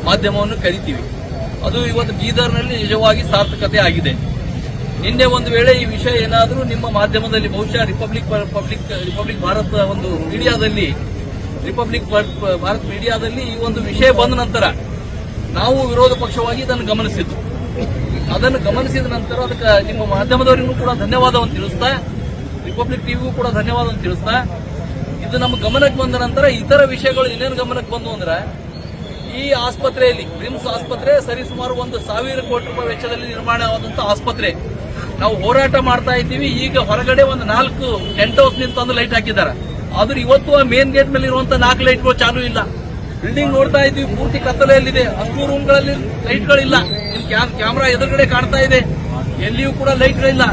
ಮಾಧ್ಯಮವನ್ನು ಕರಿತೀವಿ. ಅದು ಇವತ್ತು ಬೀದರ್ನಲ್ಲಿ ನಿಜವಾಗಿ ಸಾರ್ಥಕತೆ ಆಗಿದೆ. ನಿನ್ನೆ ಒಂದು ವೇಳೆ ಈ ವಿಷಯ ಏನಾದರೂ ನಿಮ್ಮ ಮಾಧ್ಯಮದಲ್ಲಿ ಬಹುಶಃ ರಿಪಬ್ಲಿಕ್ ಭಾರತ ಒಂದು ಮೀಡಿಯಾದಲ್ಲಿ ಈ ಒಂದು ವಿಷಯ ಬಂದ ನಂತರ ನಾವು ವಿರೋಧ ಪಕ್ಷವಾಗಿ ಇದನ್ನು ಗಮನಿಸಿದ್ದು. ಅದನ್ನು ಗಮನಿಸಿದ ನಂತರ ಅದಕ್ಕೆ ನಿಮ್ಮ ಮಾಧ್ಯಮದವರಿಗೂ ಕೂಡ ಧನ್ಯವಾದವನ್ನು ತಿಳಿಸ್ತಾ, ರಿಪಬ್ಲಿಕ್ ಟಿವಿಗೂ ಕೂಡ ಧನ್ಯವಾದವನ್ನು ತಿಳಿಸ್ತಾ, ಇದು ನಮ್ಮ ಗಮನಕ್ಕೆ ಬಂದ ನಂತರ ಇತರ ವಿಷಯಗಳು ಇನ್ನೇನು ಗಮನಕ್ಕೆ ಬಂದು ಅಂದ್ರೆ, ಈ ಆಸ್ಪತ್ರೆಯಲ್ಲಿ ರಿಮ್ಸ್ ಆಸ್ಪತ್ರೆ ಸರಿಸುಮಾರು 1,000 ಕೋಟಿ ರೂಪಾಯಿ ವೆಚ್ಚದಲ್ಲಿ ನಿರ್ಮಾಣವಾದಂತಹ ಆಸ್ಪತ್ರೆ. ನಾವು ಹೋರಾಟ ಮಾಡ್ತಾ ಇದ್ದೀವಿ. ಈಗ ಹೊರಗಡೆ ಒಂದು 4 ಟೆಂಟ್ ಹೌಸ್ ನಿಂತು ಲೈಟ್ ಹಾಕಿದ್ದಾರೆ. ಆದ್ರೆ ಇವತ್ತು ಆ ಮೇನ್ ಗೇಟ್ ಮೇಲೆ ಇರುವಂತಹ 4 ಲೈಟ್ಗಳು ಚಾಲೂ ಇಲ್ಲ. ಬಿಲ್ಡಿಂಗ್ ನೋಡ್ತಾ ಇದ್ದೀವಿ, ಪೂರ್ತಿ ಕತ್ತಲೆಯಲ್ಲಿದೆ. ಅಷ್ಟು ರೂಮ್ಗಳಲ್ಲಿ ಲೈಟ್ಗಳಿಲ್ಲ. ಕ್ಯಾಮ್ರಾ ಎದುರುಗಡೆ ಕಾಣ್ತಾ ಇದೆ, ಎಲ್ಲಿಯೂ ಕೂಡ ಲೈಟ್ಗಳಿಲ್ಲ.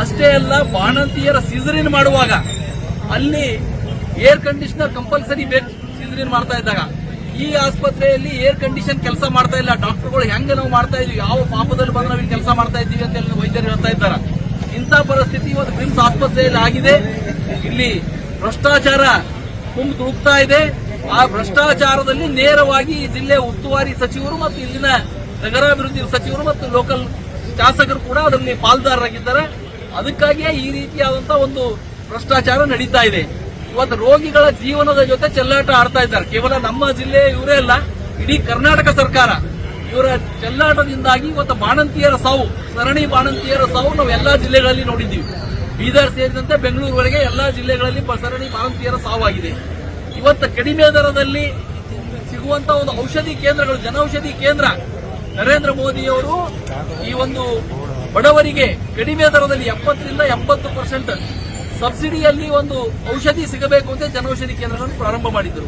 ಅಷ್ಟೇ ಅಲ್ಲ, ಬಾಣಂತಿಯರ ಸಿಸರಿನ್ ಮಾಡುವಾಗ ಅಲ್ಲಿ ಏರ್ ಕಂಡೀಷನರ್ ಕಂಪಲ್ಸರಿ ಬೇಕು. ಸಿಸರಿನ್ ಮಾಡ್ತಾ ಇದ್ದಾಗ ಈ ಆಸ್ಪತ್ರೆಯಲ್ಲಿ ಏರ್ ಕಂಡೀಷನ್ ಕೆಲಸ ಮಾಡ್ತಾ ಇಲ್ಲ. ಡಾಕ್ಟರ್ಗಳು ಹೆಂಗೆ ನಾವು ಮಾಡ್ತಾ ಇದೀವಿ, ಯಾವ ಪಾಪದಲ್ಲಿ ಬಂದು ನಾವು ಕೆಲಸ ಮಾಡ್ತಾ ಇದ್ದೀವಿ ಅಂತ ವೈದ್ಯರು ಹೇಳ್ತಾ ಇದ್ದಾರೆ. ಇಂಥ ಪರಿಸ್ಥಿತಿ ಇವತ್ತು ರಿಮ್ಸ್ ಆಸ್ಪತ್ರೆಯಲ್ಲಿ ಆಗಿದೆ. ಇಲ್ಲಿ ಭ್ರಷ್ಟಾಚಾರ ತುಂಬಿ ತುಳುಕ್ತಾ ಇದೆ. ಆ ಭ್ರಷ್ಟಾಚಾರದಲ್ಲಿ ನೇರವಾಗಿ ಈ ಜಿಲ್ಲೆಯ ಉಸ್ತುವಾರಿ ಸಚಿವರು ಮತ್ತು ಇಲ್ಲಿನ ನಗರಾಭಿವೃದ್ಧಿ ಸಚಿವರು ಮತ್ತು ಲೋಕಲ್ ಶಾಸಕರು ಕೂಡ ಅದರಲ್ಲಿ ಪಾಲ್ದಾರರಾಗಿದ್ದಾರೆ. ಅದಕ್ಕಾಗಿಯೇ ಈ ರೀತಿಯಾದಂತಹ ಒಂದು ಭ್ರಷ್ಟಾಚಾರ ನಡೀತಾ ಇದೆ. ಇವತ್ತು ರೋಗಿಗಳ ಜೀವನದ ಜೊತೆ ಚೆಲ್ಲಾಟ ಆಡ್ತಾ ಇದ್ದಾರೆ. ಕೇವಲ ನಮ್ಮ ಜಿಲ್ಲೆ ಇವರೇ ಅಲ್ಲ, ಇಡೀ ಕರ್ನಾಟಕ ಸರ್ಕಾರ ಇವರ ಚೆಲ್ಲಾಟದಿಂದಾಗಿ ಇವತ್ತು ಬಾಣಂತಿಯರ ಸಾವು, ಸರಣಿ ಬಾಣಂತಿಯರ ಸಾವು ನಾವು ಎಲ್ಲಾ ಜಿಲ್ಲೆಗಳಲ್ಲಿ ನೋಡಿದ್ದೀವಿ. ಬೀದರ್ ಸೇರಿದಂತೆ ಬೆಂಗಳೂರುವರೆಗೆ ಎಲ್ಲಾ ಜಿಲ್ಲೆಗಳಲ್ಲಿ ಸರಣಿ ಬಾಣಂತಿಯರ ಸಾವಾಗಿದೆ. ಇವತ್ತು ಕಡಿಮೆ ದರದಲ್ಲಿ ಸಿಗುವಂತಹ ಒಂದು ಔಷಧಿ ಕೇಂದ್ರಗಳು, ಜನೌಷಧಿ ಕೇಂದ್ರ, ನರೇಂದ್ರ ಮೋದಿಯವರು ಈ ಒಂದು ಬಡವರಿಗೆ ಕಡಿಮೆ ದರದಲ್ಲಿ 70ರಿಂದ 80% ಸಬ್ಸಿಡಿಯಲ್ಲಿ ಒಂದು ಔಷಧಿ ಸಿಗಬೇಕು ಅಂತ ಜನೌಷಧಿ ಕೇಂದ್ರಗಳನ್ನು ಪ್ರಾರಂಭ ಮಾಡಿದ್ರು.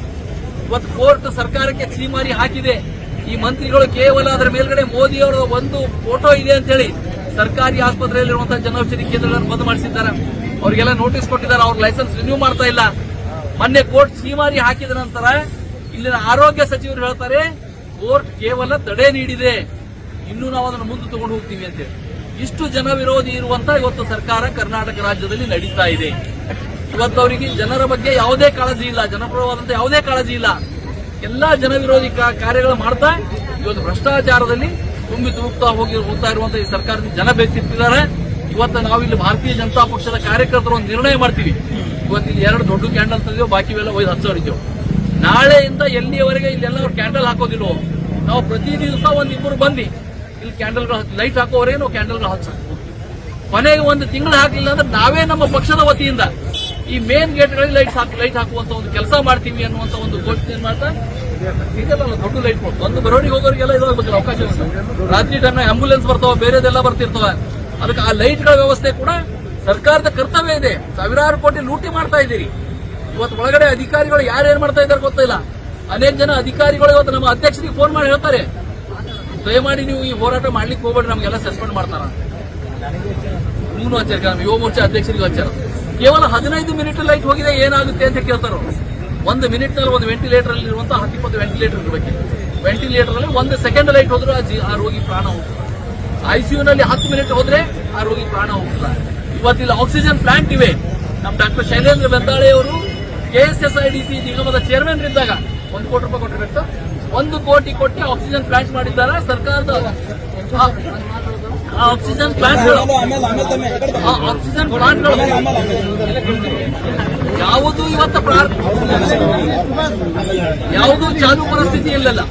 ಇವತ್ತು ಕೋರ್ಟ್ ಸರ್ಕಾರಕ್ಕೆ ಛೀಮಾರಿ ಹಾಕಿದೆ. ಈ ಮಂತ್ರಿಗಳು ಕೇವಲ ಅದರ ಮೇಲ್ಗಡೆ ಮೋದಿಯವರ ಒಂದು ಫೋಟೋ ಇದೆ ಅಂತ ಹೇಳಿ ಸರ್ಕಾರಿ ಆಸ್ಪತ್ರೆಯಲ್ಲಿರುವಂತಹ ಜನೌಷಧಿ ಕೇಂದ್ರಗಳನ್ನು ಬಂದ್ ಮಾಡಿಸಿದ್ದಾರೆ. ಅವರಿಗೆಲ್ಲ ನೋಟಿಸ್ ಕೊಟ್ಟಿದ್ದಾರೆ. ಅವ್ರ ಲೈಸೆನ್ಸ್ ರಿನ್ಯೂ ಮಾಡ್ತಾ ಇಲ್ಲ. ಮೊನ್ನೆ ಕೋರ್ಟ್ ಛೀಮಾರಿ ಹಾಕಿದ ನಂತರ ಇಲ್ಲಿನ ಆರೋಗ್ಯ ಸಚಿವರು ಹೇಳ್ತಾರೆ, ಕೋರ್ಟ್ ಕೇವಲ ತಡೆ ನೀಡಿದೆ, ಇನ್ನೂ ನಾವು ಅದನ್ನು ಮುಂದೆ ತಗೊಂಡು ಹೋಗ್ತೀವಿ ಅಂತೇಳಿ. ಇಷ್ಟು ಜನ ವಿರೋಧಿ ಇರುವಂತಹ ಇವತ್ತು ಸರ್ಕಾರ ಕರ್ನಾಟಕ ರಾಜ್ಯದಲ್ಲಿ ನಡೀತಾ ಇದೆ. ಇವತ್ತು ಅವರಿಗೆ ಜನರ ಬಗ್ಗೆ ಯಾವುದೇ ಕಾಳಜಿ ಇಲ್ಲ, ಜನಪರವಾದಂತ ಯಾವುದೇ ಕಾಳಜಿ ಇಲ್ಲ. ಎಲ್ಲಾ ಜನ ವಿರೋಧಿ ಕಾರ್ಯಗಳು ಮಾಡ್ತಾ ಇವತ್ತು ಭ್ರಷ್ಟಾಚಾರದಲ್ಲಿ ತುಂಬಿ ತುಳುಕ್ತಾ ಹೋಗ್ತಾ ಇರುವಂತಹ ಈ ಸರ್ಕಾರದಿಂದ ಜನ ಬೇಕಿದ್ದಾರೆ. ಇವತ್ತು ನಾವು ಇಲ್ಲಿ ಭಾರತೀಯ ಜನತಾ ಪಕ್ಷದ ಕಾರ್ಯಕರ್ತರು ಒಂದು ನಿರ್ಣಯ ಮಾಡ್ತೀವಿ. ಇವತ್ತು ಇಲ್ಲಿ 2 ದೊಡ್ಡ ಕ್ಯಾಂಡಲ್ ತಂದಿದ್ದೇವೆ, ಬಾಕಿವೆಲ್ಲ ಒಯ್ದು ಹಚ್ಚೋರಿದ್ದೇವೆ. ನಾಳೆಯಿಂದ ಎಲ್ಲಿಯವರೆಗೆ ಇಲ್ಲೆಲ್ಲ ಅವ್ರು ಕ್ಯಾಂಡಲ್ ಹಾಕೋದಿಲ್ವೋ, ನಾವು ಪ್ರತಿ ದಿವಸ ಒಂದಿಬ್ಬರು ಬಂದು ಇಲ್ಲಿ ಕ್ಯಾಂಡಲ್ಗಳು ಲೈಟ್ ಹಾಕೋವರೆಗೆ ನಾವು ಕ್ಯಾಂಡಲ್ಗಳು ಹಚ್ಚ, ಕೊನೆಗೆ 1 ತಿಂಗಳು ಹಾಕಲಿಲ್ಲ ಅಂದ್ರೆ ನಾವೇ ನಮ್ಮ ಪಕ್ಷದ ವತಿಯಿಂದ ಈ ಮೇನ್ ಗೇಟ್ಗಳಲ್ಲಿ ಲೈಟ್ ಹಾಕುವಂತ ಒಂದು ಕೆಲಸ ಮಾಡ್ತೀವಿ ಅನ್ನುವಂತ ಒಂದು ಘೋಷಣೆ ಮಾಡ್ತಾ ಇದೆಲ್ಲ ದೊಡ್ಡ ಲೈಟ್ ಕೊಟ್ಟು ಒಂದು ಬರೋಡಿಗೆ ಹೋಗೋರಿಗೆಲ್ಲ ಇದಾಗಬೇಕಲ್ಲ ಅವಕಾಶ ಇರುತ್ತೆ. ರಾತ್ರಿ ಟೈಮ್ ಆಂಬುಲೆನ್ಸ್ ಬರ್ತಾವ, ಬೇರೆದೆಲ್ಲ ಬರ್ತಿರ್ತವೆ. ಅದಕ್ಕೆ ಆ ಲೈಟ್ಗಳ ವ್ಯವಸ್ಥೆ ಕೂಡ ಸರ್ಕಾರದ ಕರ್ತವ್ಯ ಇದೆ. ಸಾವಿರಾರು ಕೋಟಿ ಲೂಟಿ ಮಾಡ್ತಾ ಇದ್ದೀರಿ. ಇವತ್ತು ಒಳಗಡೆ ಅಧಿಕಾರಿಗಳು ಯಾರೇನ್ ಮಾಡ್ತಾ ಇದ್ದಾರೆ ಗೊತ್ತಿಲ್ಲ. ಅನೇಕ ಜನ ಅಧಿಕಾರಿಗಳು ಇವತ್ತು ನಮ್ಮ ಅಧ್ಯಕ್ಷರಿಗೆ ಫೋನ್ ಮಾಡಿ ಹೇಳ್ತಾರೆ, ದಯಮಾಡಿ ನೀವು ಈ ಹೋರಾಟ ಮಾಡ್ಲಿಕ್ಕೆ ಹೋಗ್ಬೇಡಿ, ನಮಗೆಲ್ಲ ಸಸ್ಪೆಂಡ್ ಮಾಡ್ತಾರ. ಯುವ ಮೋರ್ಚಾ ಅಧ್ಯಕ್ಷರಿಗೆ ಹಚ್ಚಾರ. ಕೇವಲ 15 ಮಿನಿಟ್ ಲೈಟ್ ಹೋಗಿದೆ, ಏನಾಗುತ್ತೆ ಅಂತ ಕೇಳ್ತಾರ. 1 ಮಿನಿಟ್ ನಲ್ಲಿ ಒಂದು ವೆಂಟಿಲೇಟರ್ ಅಲ್ಲಿ ಇರುವಂತಹ 10-20 ವೆಂಟಿಲೇಟರ್ ಇರಬೇಕು. ವೆಂಟಿಲೇಟರ್ ಅಲ್ಲಿ 1 ಸೆಕೆಂಡ್ ಲೈಟ್ ಹೋದ್ರೆ ಆ ರೋಗಿ ಪ್ರಾಣ ಹೋಗ್ತದೆ. ಐಸಿಯುನಲ್ಲಿ 10 ಮಿನಿಟ್ ಹೋದ್ರೆ ಆ ರೋಗಿ ಪ್ರಾಣ ಹೋಗ್ತದೆ. ಇವತ್ತಿಲ್ಲಿ ಆಕ್ಸಿಜನ್ ಪ್ಲಾಂಟ್ ಇವೆ. ನಮ್ಮ ಡಾಕ್ಟರ್ ಶೈಲೇಂದ್ರ ಬೆಂದಾಳೆ ಅವರು KSSIDC ನಿಗಮದ ಚೇರ್ಮನ್ ಇದ್ದಾಗ 1 ಕೋಟಿ ರೂಪಾಯಿ ಕೊಟ್ಟಿರ್ಬೇಕು. 1 ಕೋಟಿ ಕೊಟ್ಟು ಆಕ್ಸಿಜನ್ ಪ್ಲಾಂಟ್ ಮಾಡಿದ್ದಾರೆ ಸರ್ಕಾರದ. ಆಕ್ಸಿಜನ್ ಪ್ಲಾಂಟ್ಗಳು ಯಾವುದು ಇವತ್ತು ಯಾವುದು ಚಾಲು ಪರಿಸ್ಥಿತಿ ಇಲ್ಲಲ್ಲ.